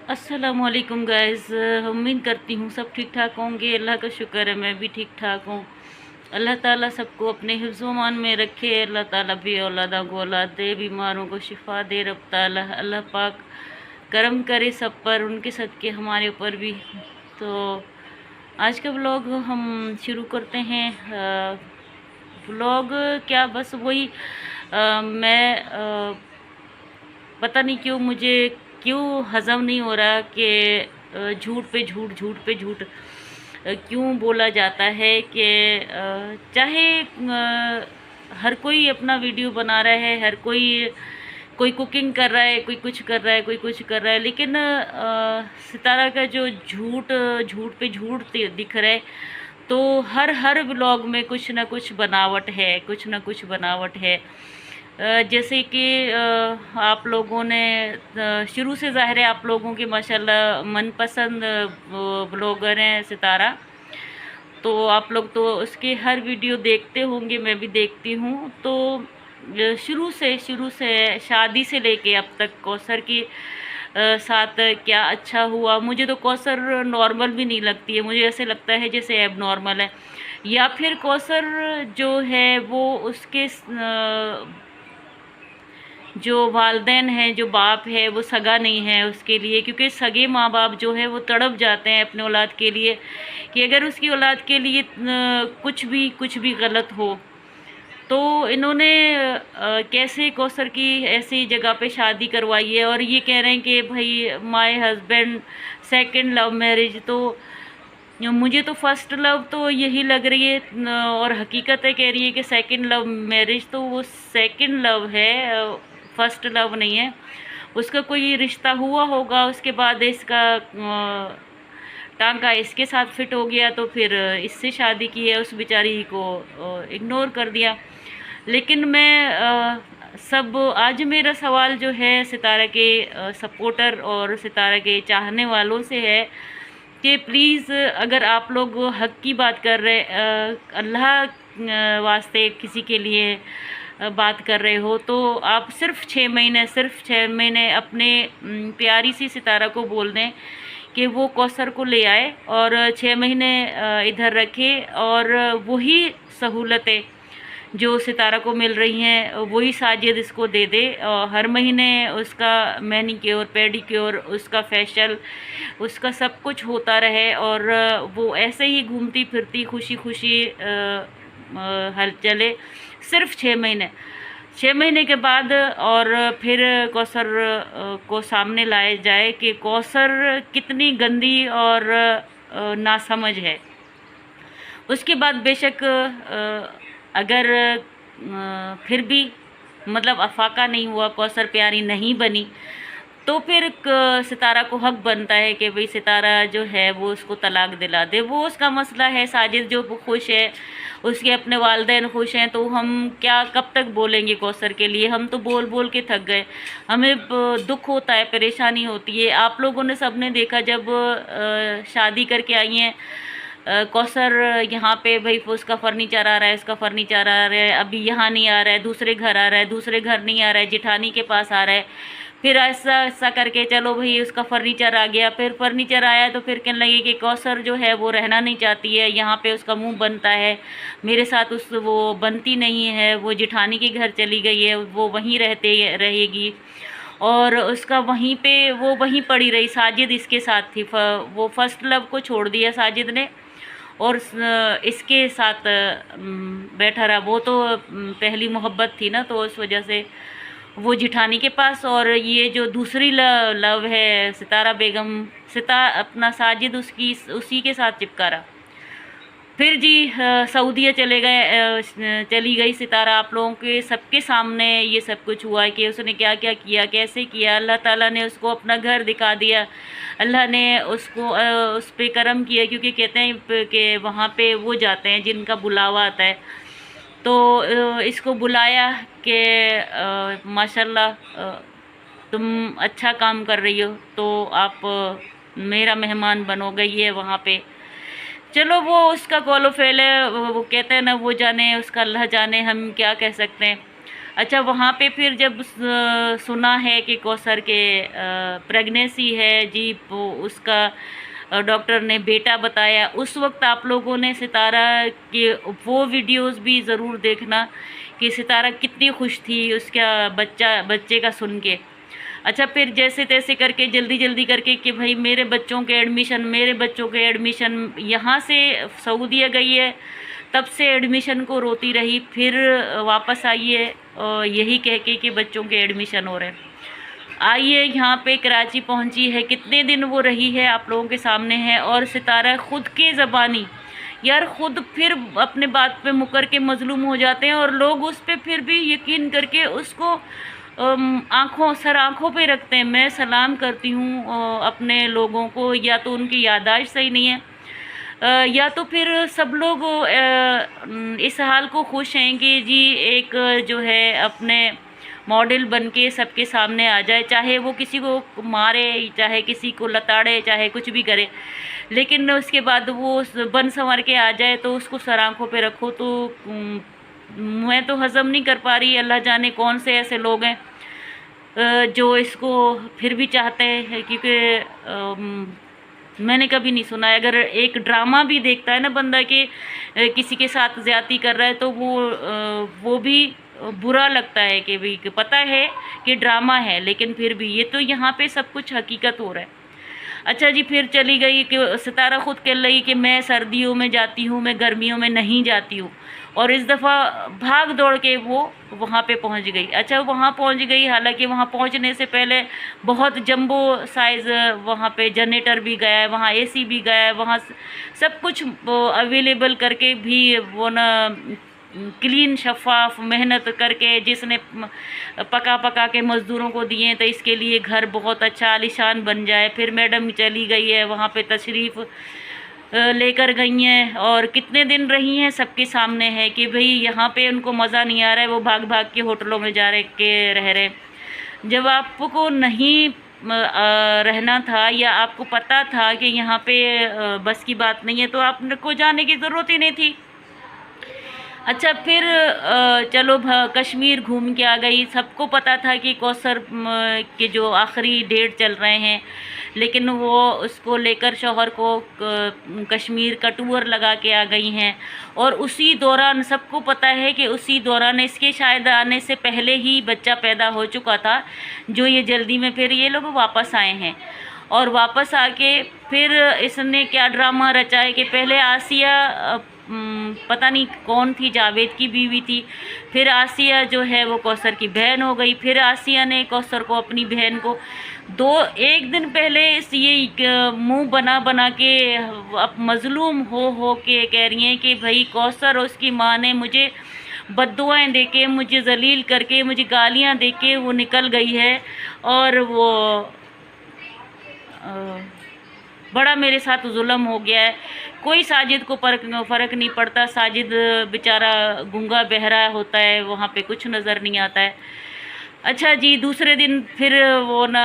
अस्सलामुअलैकुम गाइज़। उम्मीद करती हूँ सब ठीक ठाक होंगे। अल्लाह का शुक्र है मैं भी ठीक ठाक हूँ। अल्लाह ताला सबको अपने हिफ्ज़-ओ-मान में रखे। अल्लाह ताला भी औलादा को औलाद दे, बीमारों को शिफा दे। रब ताला अल्लाह पाक करम करे सब पर, उनके सदके हमारे ऊपर भी। तो आज का व्लॉग हम शुरू करते हैं। व्लॉग क्या, बस वही मैं पता नहीं क्यों मुझे क्यों हज़म नहीं हो रहा कि झूठ पे झूठ, झूठ पे झूठ क्यों बोला जाता है कि चाहे हर कोई अपना वीडियो बना रहा है, हर कोई कोई कुकिंग कर रहा है, कोई कुछ कर रहा है, कोई कुछ कर रहा है, लेकिन सितारा का जो झूठ झूठ पे झूठ दिख रहा है। तो हर हर व्लॉग में कुछ ना कुछ बनावट है, कुछ ना कुछ बनावट है। जैसे कि आप लोगों ने शुरू से ज़ाहिर है आप लोगों के माशाल्लाह मनपसंद ब्लॉगर हैं सितारा। तो आप लोग तो उसके हर वीडियो देखते होंगे, मैं भी देखती हूँ। तो शुरू से शादी से लेके अब तक कौसर की साथ क्या अच्छा हुआ। मुझे तो कौसर नॉर्मल भी नहीं लगती है, मुझे ऐसे लगता है जैसे एब नॉर्मल है, या फिर कौसर जो है वो उसके जो वालदैन हैं, जो बाप है, वो सगा नहीं है उसके लिए। क्योंकि सगे माँ बाप जो है वो तड़प जाते हैं अपने औलाद के लिए कि अगर उसकी औलाद के लिए कुछ भी गलत हो। तो इन्होंने कैसे कौसर की ऐसी जगह पे शादी करवाई है और ये कह रहे हैं कि भाई my husband second love marriage. तो मुझे तो फर्स्ट लव तो यही लग रही है, और हकीकत है कह रही है कि सेकंड लव मैरिज। तो वो सेकंड लव है, फर्स्ट लव नहीं है। उसका कोई रिश्ता हुआ होगा, उसके बाद इसका टांका इसके साथ फिट हो गया तो फिर इससे शादी की है, उस बेचारी को इग्नोर कर दिया। लेकिन मैं सब आज मेरा सवाल जो है सितारा के सपोर्टर और सितारा के चाहने वालों से है कि प्लीज़ अगर आप लोग हक की बात कर रहे, अल्लाह वास्ते किसी के लिए बात कर रहे हो, तो आप सिर्फ 6 महीने अपने प्यारी सी सितारा को बोल दें कि वो कौसर को ले आए और 6 महीने इधर रखे, और वही सहूलतें जो सितारा को मिल रही हैं वही साजिद इसको दे दे। और हर महीने उसका मैनीक्योर पेडिक्योर, उसका फेशियल, उसका सब कुछ होता रहे, और वो ऐसे ही घूमती फिरती खुशी खुशी हल चले। सिर्फ 6 महीने के बाद और फिर कौसर को सामने लाया जाए कि कौसर कितनी गंदी और नासमझ है। उसके बाद बेशक अगर फिर भी मतलब अफाका नहीं हुआ, कौसर प्यारी नहीं बनी, तो फिर सितारा को हक बनता है कि भाई सितारा जो है वो उसको तलाक दिला दे। वो उसका मसला है। साजिद जो खुश है, उसके अपने वालदैन खुश हैं, तो हम क्या कब तक बोलेंगे कौसर के लिए? हम तो बोल बोल के थक गए। हमें दुख होता है, परेशानी होती है। आप लोगों ने सबने देखा जब शादी करके आई हैं कौसर, यहाँ पे भाई उसका फर्नीचर आ रहा है, इसका फर्नीचर आ रहा है, अभी यहाँ नहीं आ रहा है, दूसरे घर आ रहा है, दूसरे घर नहीं आ रहा है, जिठानी के पास आ रहा है। फिर ऐसा ऐसा करके चलो भाई उसका फर्नीचर आ गया। फिर फर्नीचर आया तो फिर कहने लगे कि कौसर जो है वो रहना नहीं चाहती है यहाँ पे, उसका मुंह बनता है, मेरे साथ उस वो बनती नहीं है, वो जिठानी के घर चली गई है, वो वहीं रहेगी। और उसका वहीं पे वो वहीं पड़ी रही। साजिद इसके साथ थी, वो फर्स्ट लव को छोड़ दिया साजिद ने और इसके साथ बैठा रहा। वो तो पहली मोहब्बत थी ना, तो उस वजह से वो जिठानी के पास। और ये जो दूसरी लव है सितारा बेगम, अपना साजिद उसी के साथ चिपका रहा। फिर जी सऊदीया चली गई सितारा। आप लोगों के सबके सामने ये सब कुछ हुआ है कि उसने क्या क्या किया, कैसे किया। अल्लाह ताला ने उसको अपना घर दिखा दिया, अल्लाह ने उसको उस पे करम किया, क्योंकि कहते हैं कि वहाँ पे वो जाते हैं जिनका बुलावा आता है। तो इसको बुलाया कि माशाल्लाह तुम अच्छा काम कर रही हो, तो आप मेरा मेहमान बनो। गई है वहाँ पे। चलो वो उसका कौलो फेल है, वो कहते हैं ना, वो जाने उसका अल्लाह जाने, हम क्या कह सकते हैं। अच्छा, वहाँ पे फिर जब सुना है कि कौसर के प्रेगनेंसी है जी, वो उसका डॉक्टर ने बेटा बताया, उस वक्त आप लोगों ने सितारा के वो वीडियोस भी ज़रूर देखना कि सितारा कितनी खुश थी उसका बच्चे का सुन के। अच्छा, फिर जैसे तैसे करके जल्दी जल्दी करके कि भाई मेरे बच्चों के एडमिशन यहाँ से सऊदीया गई है, तब से एडमिशन को रोती रही, फिर वापस आई है यही कह के कि बच्चों के एडमिशन हो रहे हैं। आइए यहाँ पे कराची पहुँची है, कितने दिन वो रही है आप लोगों के सामने है। और सितारा खुद के ज़बानी यार खुद फिर अपने बात पे मुकर के मजलूम हो जाते हैं, और लोग उस पर फिर भी यकीन करके उसको आंखों पे रखते हैं। मैं सलाम करती हूँ अपने लोगों को, या तो उनकी याददाश्त सही नहीं है, या तो फिर सब लोग इस हाल को खुश हैं कि जी एक जो है अपने मॉडल बन के सबके सामने आ जाए, चाहे वो किसी को मारे, चाहे किसी को लताड़े, चाहे कुछ भी करे, लेकिन उसके बाद वो बन संवर के आ जाए तो उसको सर आँखों पे रखो। तो मैं तो हज़म नहीं कर पा रही, अल्लाह जाने कौन से ऐसे लोग हैं जो इसको फिर भी चाहते हैं, क्योंकि मैंने कभी नहीं सुना है। अगर एक ड्रामा भी देखता है ना बंदा कि किसी के साथ ज़्यादती कर रहा है, तो वो भी बुरा लगता है कि भाई पता है कि ड्रामा है, लेकिन फिर भी ये तो यहाँ पे सब कुछ हकीकत हो रहा है। अच्छा जी, फिर चली गई कि सितारा खुद कह रही कि मैं सर्दियों में जाती हूँ, मैं गर्मियों में नहीं जाती हूँ, और इस दफ़ा भाग दौड़ के वो वहाँ पे पहुँच गई। अच्छा, वहाँ पहुँच गई, हालांकि वहाँ पहुँचने से पहले बहुत जंबो साइज़ वहाँ पे जनरेटर भी गया है, वहाँ एसी भी गया है, वहाँ सब कुछ अवेलेबल करके भी वो ना क्लीन शफाफ मेहनत करके जिसने पका के मज़दूरों को दिए, तो इसके लिए घर बहुत अच्छा आलीशान बन जाए। फिर मैडम चली गई है वहाँ पे तशरीफ़ लेकर गई हैं, और कितने दिन रही हैं सबके सामने है कि भाई यहाँ पे उनको मज़ा नहीं आ रहा है, वो भाग भाग के होटलों में जा रह रहे। जब आपको नहीं रहना था, या आपको पता था कि यहाँ पे बस की बात नहीं है, तो आपको जाने की ज़रूरत ही नहीं थी। अच्छा, फिर चलो कश्मीर घूम के आ गई। सबको पता था कि कौसर के जो आखिरी डेट चल रहे हैं, लेकिन वो उसको लेकर शौहर को कश्मीर का टूर लगा के आ गई हैं। और उसी दौरान सबको पता है कि उसी दौरान इसके शायद आने से पहले ही बच्चा पैदा हो चुका था, जो ये जल्दी में फिर ये लोग वापस आए हैं। और वापस आके फिर इसने क्या ड्रामा रचा है कि पहले आसिया पता नहीं कौन थी, जावेद की बीवी थी, फिर आसिया जो है वो कौसर की बहन हो गई। फिर आसिया ने कौसर को अपनी बहन को एक दिन पहले ये मुंह बना के अब मज़लूम हो के कह रही हैं कि भाई कौसर और उसकी माँ ने मुझे बद्दुआएं दे के, मुझे जलील करके, मुझे गालियाँ दे के वो निकल गई है, और वो बड़ा मेरे साथ जुल्म हो गया है। कोई साजिद को फ़र्क नहीं पड़ता, साजिद बेचारा गूंगा बहरा होता है, वहाँ पे कुछ नज़र नहीं आता है। अच्छा जी, दूसरे दिन फिर वो ना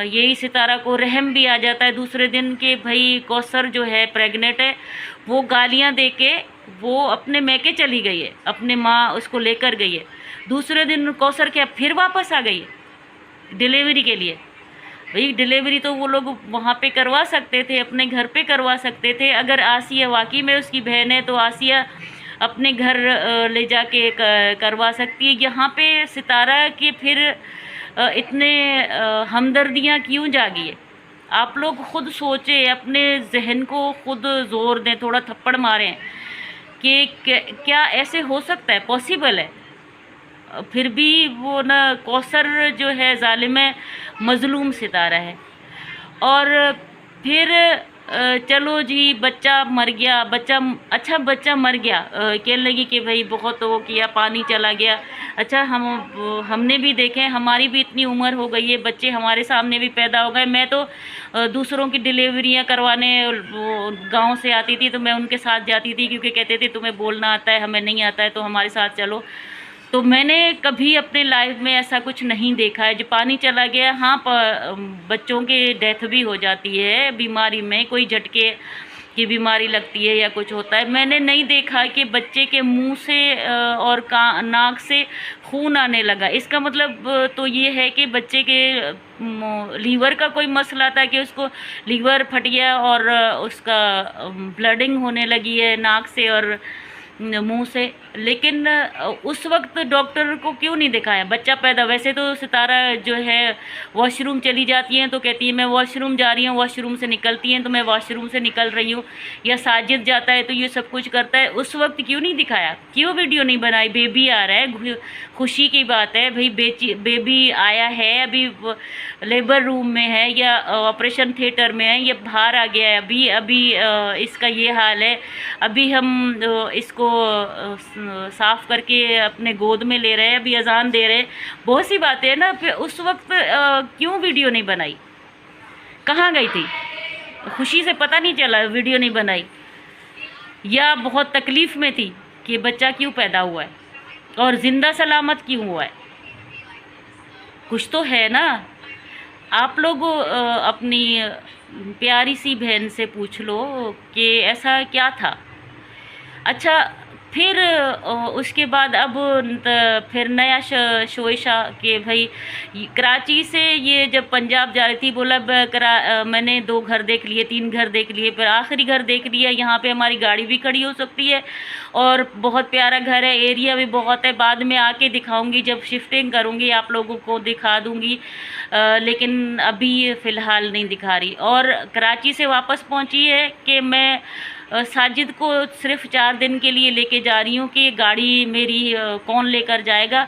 यही सितारा को रहम भी आ जाता है दूसरे दिन के भाई कौसर जो है प्रेग्नेंट है, वो गालियाँ दे के वो अपने मैके चली गई है, अपने माँ उसको लेकर गई है। दूसरे दिन कौसर क्या फिर वापस आ गई है डिलीवरी के लिए। भाई डिलीवरी तो वो लोग वहाँ पे करवा सकते थे, अपने घर पे करवा सकते थे। अगर आसिया वाकई में उसकी बहन है तो आसिया अपने घर ले जाके करवा सकती है। यहाँ पे सितारा के फिर इतने हमदर्दियाँ क्यों जागी है? आप लोग खुद सोचें, अपने जहन को खुद जोर दें, थोड़ा थप्पड़ मारें कि क्या ऐसे हो सकता है, पॉसिबल है? फिर भी वो ना कौसर जो है जालिम है, मज़लूम सितारा है। और फिर चलो जी बच्चा मर गया, बच्चा मर गया, कहने लगी कि भाई बहुत वो किया, पानी चला गया। अच्छा, हमने भी देखे, हमारी भी इतनी उम्र हो गई है, बच्चे हमारे सामने भी पैदा हो गए। मैं तो दूसरों की डिलीवरियां करवाने गांव से आती थी तो मैं उनके साथ जाती थी, क्योंकि कहते थे तुम्हें बोलना आता है, हमें नहीं आता है, तो हमारे साथ चलो। तो मैंने कभी अपने लाइफ में ऐसा कुछ नहीं देखा है। जो पानी चला गया, हाँ बच्चों की डेथ भी हो जाती है बीमारी में, कोई झटके कि बीमारी लगती है या कुछ होता है। मैंने नहीं देखा कि बच्चे के मुंह से और नाक से खून आने लगा। इसका मतलब तो ये है कि बच्चे के लीवर का कोई मसला था कि उसको लीवर फट गया और उसका ब्लडिंग होने लगी है नाक से और मुंह से। लेकिन उस वक्त डॉक्टर को क्यों नहीं दिखाया? बच्चा पैदा, वैसे तो सितारा जो है वॉशरूम चली जाती हैं तो कहती है मैं वॉशरूम जा रही हूँ, वॉशरूम से निकलती हैं तो मैं वॉशरूम से निकल रही हूँ, या साजिद जाता है तो ये सब कुछ करता है। उस वक्त क्यों नहीं दिखाया? क्यों वीडियो नहीं बनाई? बेबी आ रहा है, खुशी की बात है भाई, बेबी आया है, अभी लेबर रूम में है या ऑपरेशन थिएटर में है, ये बाहर आ गया है, अभी अभी इसका ये हाल है, अभी हम इसको साफ करके अपने गोद में ले रहे हैं, अभी अजान दे रहे हैं, बहुत सी बातें हैं ना। फिर उस वक्त क्यों वीडियो नहीं बनाई? कहाँ गई थी? खुशी से पता नहीं चला वीडियो नहीं बनाई, या बहुत तकलीफ़ में थी कि बच्चा क्यों पैदा हुआ है और ज़िंदा सलामत क्यों हुआ है? कुछ तो है ना। आप लोग अपनी प्यारी सी बहन से पूछ लो कि ऐसा क्या था। अच्छा, फिर उसके बाद अब फिर नया शोइशा कि भाई कराची से ये जब पंजाब जा रही थी, बोला मैंने 2 घर देख लिए, 3 घर देख लिए, फिर आखिरी घर देख लिया, यहाँ पे हमारी गाड़ी भी खड़ी हो सकती है और बहुत प्यारा घर है, एरिया भी बहुत है, बाद में आके दिखाऊंगी, जब शिफ्टिंग करूँगी आप लोगों को दिखा दूँगी, लेकिन अभी फ़िलहाल नहीं दिखा रही। और कराची से वापस पहुँची है कि मैं साजिद को सिर्फ 4 दिन के लिए लेके जा रही हूँ कि गाड़ी मेरी कौन लेकर जाएगा,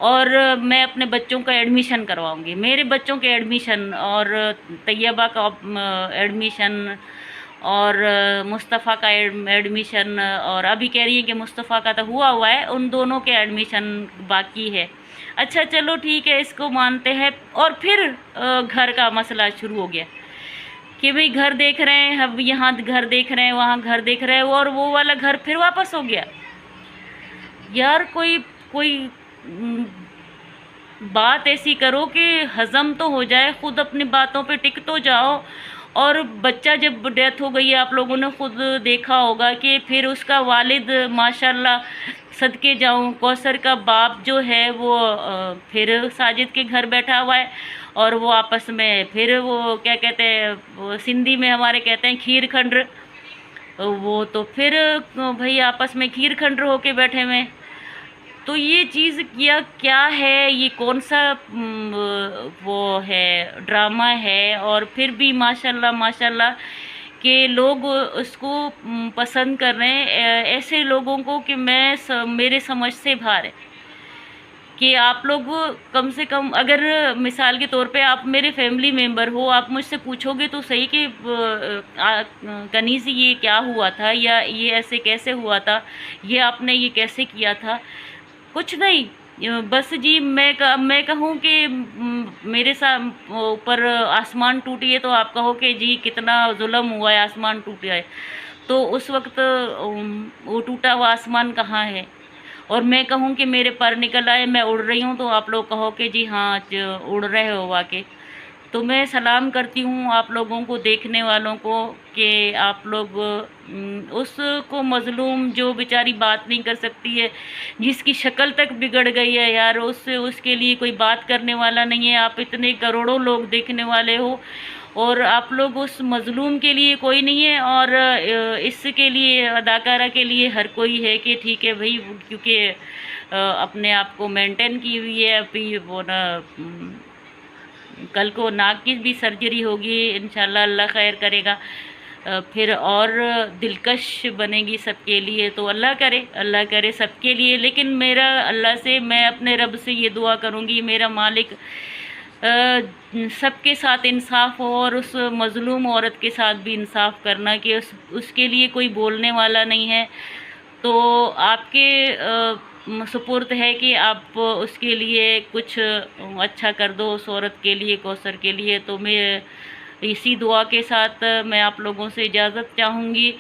और मैं अपने बच्चों का एडमिशन करवाऊँगी, मेरे बच्चों के एडमिशन और तैयबा का एडमिशन और मुस्तफ़ा का एडमिशन, और अभी कह रही है कि मुस्तफ़ा का तो हुआ है, उन दोनों के एडमिशन बाकी है। अच्छा चलो ठीक है, इसको मानते हैं। और फिर घर का मसला शुरू हो गया कि भाई घर देख रहे हैं, अब यहाँ घर देख रहे हैं, वहाँ घर देख रहे हैं, और वो वाला घर फिर वापस हो गया। यार कोई कोई बात ऐसी करो कि हज़म तो हो जाए, ख़ुद अपनी बातों पे टिक तो जाओ। और बच्चा जब डेथ हो गई, आप लोगों ने ख़ुद देखा होगा कि फिर उसका वालिद माशाल्लाह सदके जाऊं, कौसर का बाप जो है वो फिर साजिद के घर बैठा हुआ है, और वो आपस में फिर वो क्या कहते हैं, वो सिंधी में हमारे कहते हैं खीर खंडर, वो तो फिर भाई आपस में खीर खंडर होके बैठे हुए। तो ये चीज़ क्या है, ये कौन सा वो है, ड्रामा है? और फिर भी माशाल्लाह माशाल्लाह कि लोग उसको पसंद कर रहे हैं, ऐसे लोगों को कि मेरे समझ से बाहर है कि आप लोग कम से कम, अगर मिसाल के तौर पे आप मेरे फैमिली मेम्बर हो, आप मुझसे पूछोगे तो सही कि कनीज़ी ये क्या हुआ था, या ये ऐसे कैसे हुआ था, ये आपने ये कैसे किया था। कुछ नहीं, बस जी मैं कहूँ कि मेरे साथ ऊपर आसमान टूटी है तो आप कहो कि जी कितना जुल्म हुआ है, आसमान टूटा है, तो उस वक्त वो टूटा हुआ आसमान कहाँ है? और मैं कहूँ कि मेरे पर निकल आए, मैं उड़ रही हूँ, तो आप लोग कहो कि जी हाँ उड़ रहे हो वाकई। तो मैं सलाम करती हूँ आप लोगों को, देखने वालों को, कि आप लोग उसको मज़लूम जो बेचारी बात नहीं कर सकती है, जिसकी शक्ल तक बिगड़ गई है यार, उसके लिए कोई बात करने वाला नहीं है। आप इतने करोड़ों लोग देखने वाले हो और आप लोग उस मज़लूम के लिए कोई नहीं है, और इसके लिए अदाकारा के लिए हर कोई है कि ठीक है भाई, क्योंकि अपने आप को मेंटेन की हुई है। अभी वो ना कल को नाक की भी सर्जरी होगी, इंशाल्लाह अल्लाह खैर करेगा, फिर और दिलकश बनेगी सबके लिए। तो अल्लाह करे सबके लिए। लेकिन मेरा अल्लाह से, मैं अपने रब से ये दुआ करूँगी, मेरा मालिक सबके साथ इंसाफ हो, और उस मज़लूम औरत के साथ भी इंसाफ करना कि उसके लिए कोई बोलने वाला नहीं है। तो आपके सुपुर्द है कि आप उसके लिए कुछ अच्छा कर दो, उस औरत के लिए, कौसर के लिए। तो मैं इसी दुआ के साथ मैं आप लोगों से इजाज़त चाहूँगी।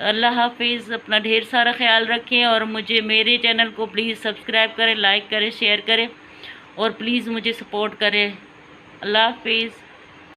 अल्लाह हाफिज़, अपना ढेर सारा ख्याल रखें, और मेरे चैनल को प्लीज़ सब्सक्राइब करें, लाइक करें, शेयर करें, और प्लीज़ मुझे सपोर्ट करें। अल्लाह हाफिज़।